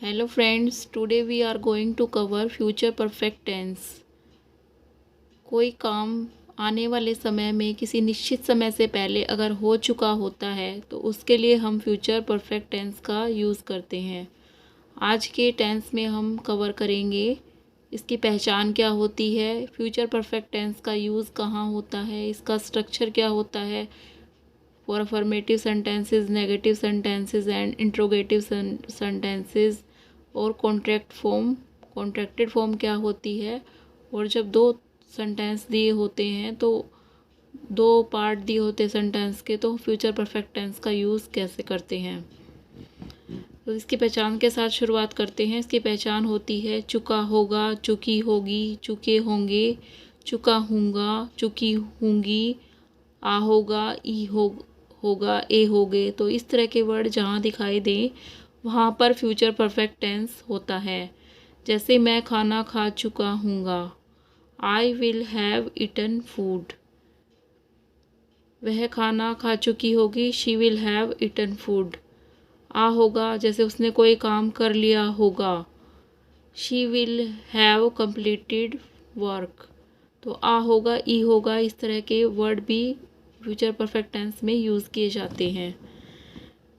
Hello friends, today we are going to cover future perfect tense। कोई काम आने वाले समय में किसी निश्चित समय से पहले अगर हो चुका होता है तो उसके लिए हम फ्यूचर परफेक्ट टेंस का यूज़ करते हैं। आज के टेंस में हम कवर करेंगे इसकी पहचान क्या होती है, फ्यूचर परफेक्ट टेंस का यूज़ कहाँ होता है, इसका स्ट्रक्चर क्या होता है for affirmative sentences, negative sentences and interrogative sentences, और कॉन्ट्रैक्टेड फॉर्म क्या होती है, और जब दो सेंटेंस दिए होते हैं तो दो पार्ट दिए होते हैं सेंटेंस के तो फ्यूचर परफेक्ट टेंस का यूज़ कैसे करते हैं। तो इसकी पहचान के साथ शुरुआत करते हैं। इसकी पहचान होती है चुका होगा, चुकी होगी, चुके होंगे, चुका हूँगा, चुकी हूँगी, आ होगा, होगा, ए होगे। तो इस तरह के वर्ड जहाँ दिखाई दें वहाँ पर फ्यूचर परफेक्ट टेंस होता है। जैसे मैं खाना खा चुका हूँगा, I will have eaten food. वह खाना खा चुकी होगी, she will have eaten food. आ होगा, जैसे उसने कोई काम कर लिया होगा, she will have completed work. तो आ होगा, ई होगा, इस तरह के वर्ड भी फ्यूचर परफेक्ट टेंस में यूज़ किए जाते हैं।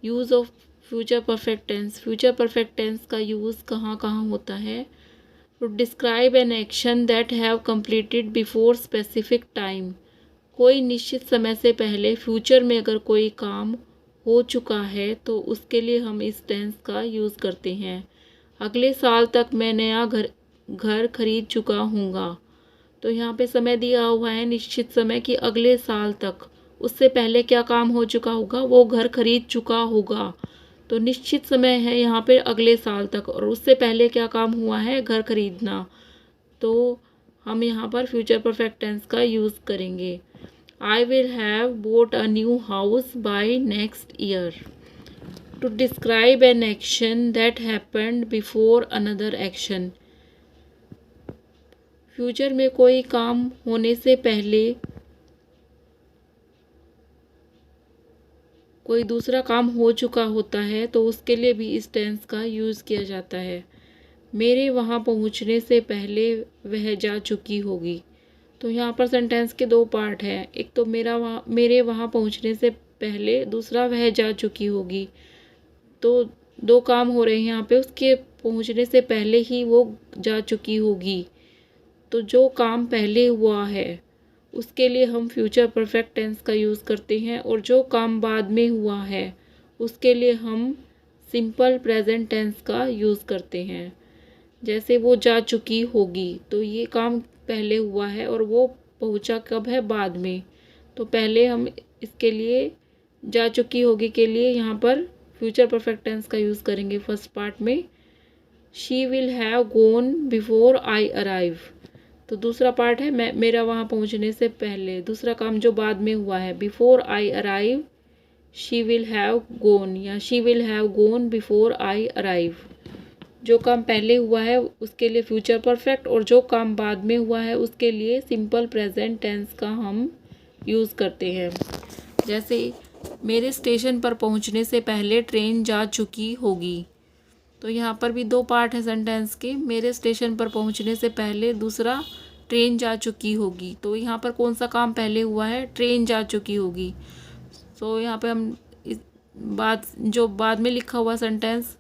Use of future perfect tense. Future perfect tense का यूज़ कहाँ कहाँ होता है? To describe an action that have completed before specific time. कोई निश्चित समय से पहले फ्यूचर में अगर कोई काम हो चुका है तो उसके लिए हम इस टेंस का यूज़ करते हैं। अगले साल तक मैं नया घर खरीद चुका हूँगा। तो यहाँ पे समय दिया हुआ है निश्चित समय कि अगले साल तक। उससे पहले क्या काम हो चुका होगा? वो घर खरीद चुका होगा। तो निश्चित समय है यहाँ पे अगले साल तक, और उससे पहले क्या काम हुआ है? घर खरीदना। तो हम यहाँ पर फ्यूचर परफेक्ट टेंस का यूज़ करेंगे। I will have bought a new house by next year. To describe an action that happened before another action. Future में कोई काम होने से पहले कोई दूसरा काम हो चुका होता है तो उसके लिए भी इस टेंस का यूज़ किया जाता है। मेरे वहाँ पहुँचने से पहले वह जा चुकी होगी। तो यहाँ पर सेंटेंस के दो पार्ट हैं। एक तो मेरे वहाँ पहुँचने से पहले, दूसरा वह जा चुकी होगी। तो दो काम हो रहे हैं यहाँ पे। उसके पहुँचने से पहले ही वो जा चुकी होगी। तो जो काम पहले हुआ है उसके लिए हम फ्यूचर परफेक्ट टेंस का यूज़ करते हैं, और जो काम बाद में हुआ है उसके लिए हम सिंपल प्रेजेंट टेंस का यूज़ करते हैं। जैसे वो जा चुकी होगी, तो ये काम पहले हुआ है और वो पहुंचा कब है? बाद में। तो पहले हम इसके लिए जा चुकी होगी के लिए यहाँ पर फ्यूचर परफेक्ट टेंस का यूज़ करेंगे फर्स्ट पार्ट में। She will have gone before I arrive. तो दूसरा पार्ट है मेरा वहाँ पहुँचने से पहले, दूसरा काम जो बाद में हुआ है, before I arrive she will have gone, या she will have gone before I arrive. जो काम पहले हुआ है उसके लिए फ्यूचर परफेक्ट, और जो काम बाद में हुआ है उसके लिए सिंपल प्रेजेंट टेंस का हम यूज़ करते हैं। जैसे मेरे स्टेशन पर पहुँचने से पहले ट्रेन जा चुकी होगी। तो यहाँ पर भी दो पार्ट है सेंटेंस के। मेरे स्टेशन पर पहुँचने से पहले, दूसरा ट्रेन जा चुकी होगी। तो यहाँ पर कौन सा काम पहले हुआ है? ट्रेन जा चुकी होगी। तो यहाँ पे हम इस जो बाद में लिखा हुआ सेंटेंस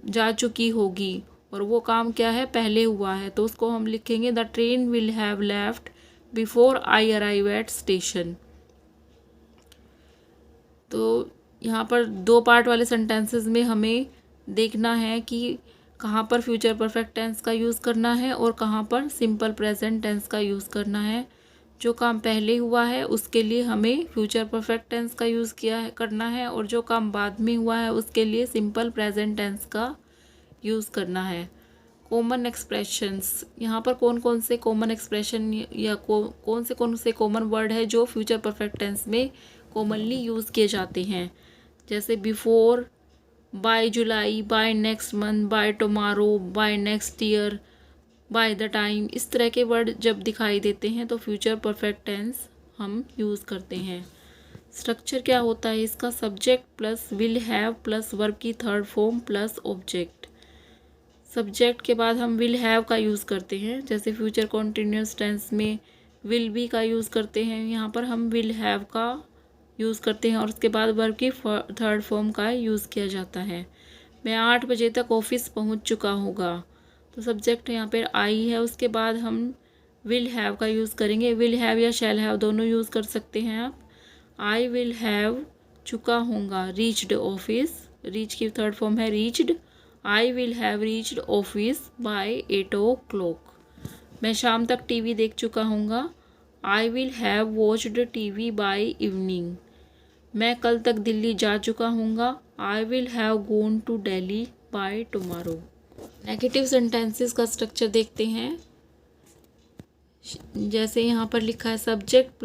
जा चुकी होगी, और वो काम क्या है? पहले हुआ है। तो उसको हम लिखेंगे the train will have left before I arrive at station. तो यहाँ पर दो पार्ट वाले सेंटेंसेस में हमें देखना है कि कहाँ पर फ्यूचर परफेक्ट टेंस का यूज़ करना है और कहाँ पर सिंपल प्रेजेंट टेंस का यूज़ करना है। जो काम पहले हुआ है उसके लिए हमें फ्यूचर परफेक्ट टेंस का यूज़ करना है, और जो काम बाद में हुआ है उसके लिए सिंपल प्रेजेंट टेंस का यूज़ करना है। Common expressions. यहाँ पर कौन कौन से कॉमन एक्सप्रेशन या कौन से कॉमन वर्ड है जो फ्यूचर परफेक्ट टेंस में कॉमनली यूज़ किए जाते हैं? जैसे before, by July, by next month, by tomorrow, by next year, by the time. इस तरह के वर्ड जब दिखाई देते हैं तो फ्यूचर परफेक्ट टेंस हम यूज़ करते हैं। स्ट्रक्चर क्या होता है इसका? Subject plus will have plus verb की third form plus object. Subject के बाद हम विल हैव का यूज़ करते हैं, जैसे फ्यूचर कॉन्टिन्यूस टेंस में विल बी का यूज़ करते हैं, यहाँ पर हम विल हैव का यूज़ करते हैं और उसके बाद वर्ब की थर्ड फॉर्म का यूज़ किया जाता है। मैं 8 बजे तक ऑफिस पहुँच चुका होगा, तो सब्जेक्ट यहाँ पर आई है, उसके बाद हम विल हैव का यूज़ करेंगे। विल हैव या शैल हैव दोनों यूज़ कर सकते हैं आप। आई विल हैव चुका होगा रीच्ड ऑफिस, रीच की थर्ड फॉर्म है reached. I will have reached office by 8 o'clock। मैं शाम तक टीवी देख चुका होगा। I will have watched TV by evening. मैं कल तक दिल्ली जा चुका होगा। I will have gone to Delhi by tomorrow. Negative sentences का स्ट्रक्चर देखते हैं। जैसे यहाँ पर लिखा है सब्जेक्ट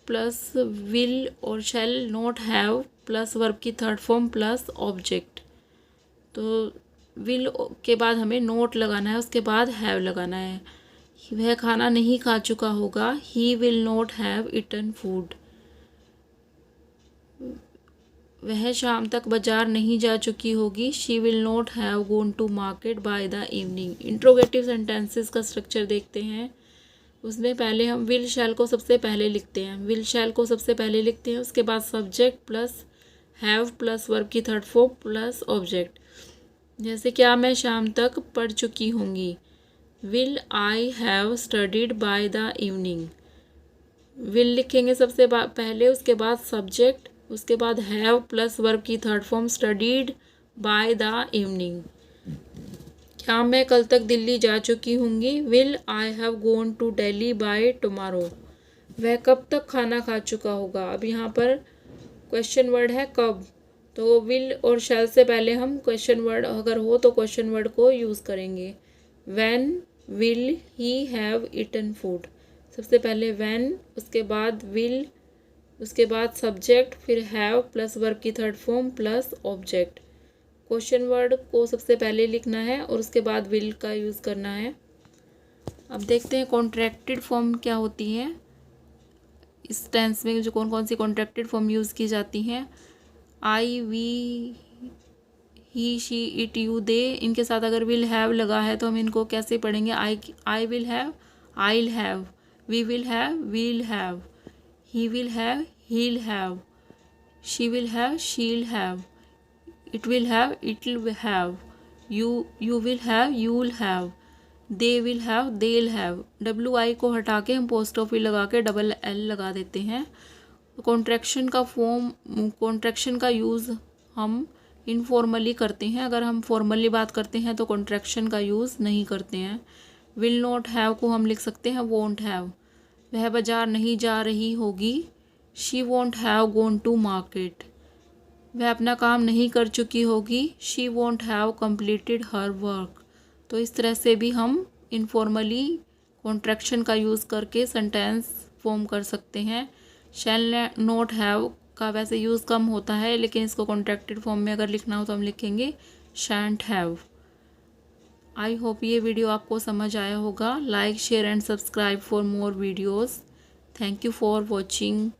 प्लस विल और shall not have plus verb की थर्ड फॉर्म प्लस ऑब्जेक्ट। तो विल के बाद हमें नोट लगाना है, उसके बाद हैव लगाना है। वह खाना नहीं खा चुका होगा। He will not have eaten food. वह शाम तक बाजार नहीं जा चुकी होगी। She will not have gone to market by the evening. Interrogative sentences का स्ट्रक्चर देखते हैं। उसमें पहले हम विल शैल को सबसे पहले लिखते हैं, उसके बाद subject plus have plus verb की थर्ड फॉर्म प्लस ऑब्जेक्ट। जैसे क्या मैं शाम तक पढ़ चुकी होंगी। Will I have studied by the evening. Will लिखेंगे सबसे पहले, उसके बाद सब्जेक्ट, उसके बाद हैव प्लस वर्ब की third form studied by the evening. क्या मैं कल तक दिल्ली जा चुकी होंगी। Will I have gone to Delhi by tomorrow. वह कब तक खाना खा चुका होगा। अब यहाँ पर क्वेश्चन वर्ड है कब, तो विल और शैल से पहले हम क्वेश्चन वर्ड अगर हो तो क्वेश्चन वर्ड को यूज़ करेंगे। When will he have eaten food. सबसे पहले व्हेन, उसके बाद विल, उसके बाद सब्जेक्ट, फिर हैव प्लस वर्ब की third form plus object. Question word को सबसे पहले लिखना है और उसके बाद विल का यूज़ करना है। अब देखते हैं कॉन्ट्रैक्टेड फॉर्म क्या होती है। इस टेंस में जो कौन कौन सी कॉन्ट्रैक्टेड फॉर्म यूज़ की जाती हैं। I, we, he, she, it, you, they, इनके साथ अगर विल हैव लगा है तो हम इनको कैसे पढ़ेंगे। I will have, I'll have, we will have, we'll have, he will have, he'll have, she will have, she'll have, it will have, it'll have, you will have, you'll have, they will have, they'll have. WI को हटा के हम post office लगा के LL लगा देते हैं। Contraction का यूज़ हम इनफॉर्मली करते हैं। अगर हम फॉर्मली बात करते हैं तो कॉन्ट्रैक्शन का यूज़ नहीं करते हैं। विल नॉट हैव को हम लिख सकते हैं वोंट हैव। वह बाजार नहीं जा रही होगी। She won't have gone to market. वह अपना काम नहीं कर चुकी होगी। She won't have completed her work. तो इस तरह से भी हम इनफॉर्मली कॉन्ट्रैक्शन का यूज़ करके सेंटेंस फॉर्म कर सकते हैं। शैल नॉट हैव का वैसे यूज़ कम होता है, लेकिन इसको कॉन्ट्रैक्टेड फॉर्म में अगर लिखना हो तो हम लिखेंगे शैंट हैव। आई होप ये वीडियो आपको समझ आया होगा। Like, share and subscribe for more videos. Thank you for watching.